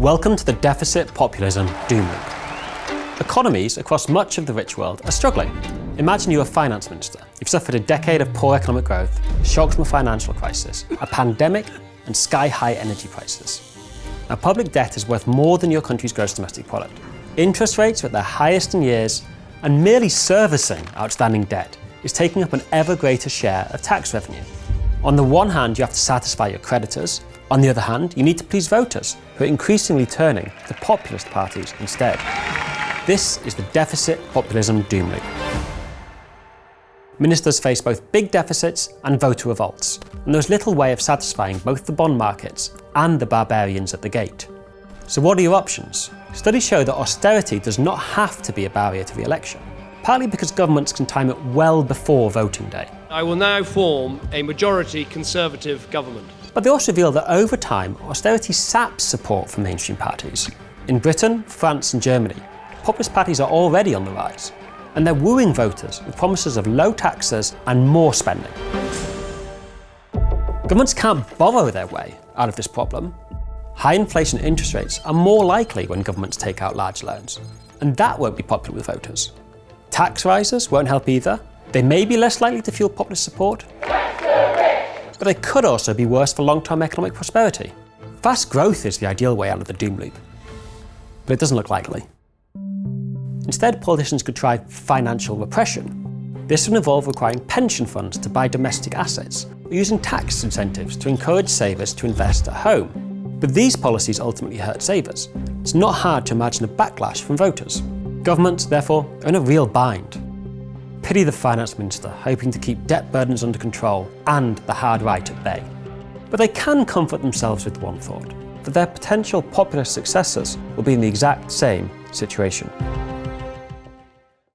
Welcome to the deficit-populism doom loop. Economies across much of the rich world are struggling. Imagine you're a finance minister. You've suffered a decade of poor economic growth, shocks from a financial crisis, a pandemic, and sky-high energy prices. Now, public debt is worth more than your country's gross domestic product. Interest rates are at their highest in years, and merely servicing outstanding debt is taking up an ever greater share of tax revenue. On the one hand, you have to satisfy your creditors. On the other hand, you need to please voters, who are increasingly turning to populist parties instead. This is the deficit-populism doom loop. Ministers face both big deficits and voter revolts, and there's little way of satisfying both the bond markets and the barbarians at the gate. So what are your options? Studies show that austerity does not have to be a barrier to re-election, partly because governments can time it well before voting day. I will now form a majority Conservative government. But they also reveal that over time, austerity saps support from mainstream parties. In Britain, France and Germany, populist parties are already on the rise, and they're wooing voters with promises of low taxes and more spending. Governments can't borrow their way out of this problem. High inflation and interest rates are more likely when governments take out large loans, and that won't be popular with voters. Tax rises won't help either. They may be less likely to fuel populist support, but they could also be worse for long-term economic prosperity. Fast growth is the ideal way out of the doom loop, but it doesn't look likely. Instead, politicians could try financial repression. This would involve requiring pension funds to buy domestic assets, or using tax incentives to encourage savers to invest at home. But these policies ultimately hurt savers. It's not hard to imagine a backlash from voters. Governments, therefore, are in a real bind. Pity the finance minister hoping to keep debt burdens under control and the hard right at bay. But they can comfort themselves with one thought, that their potential populist successors will be in the exact same situation.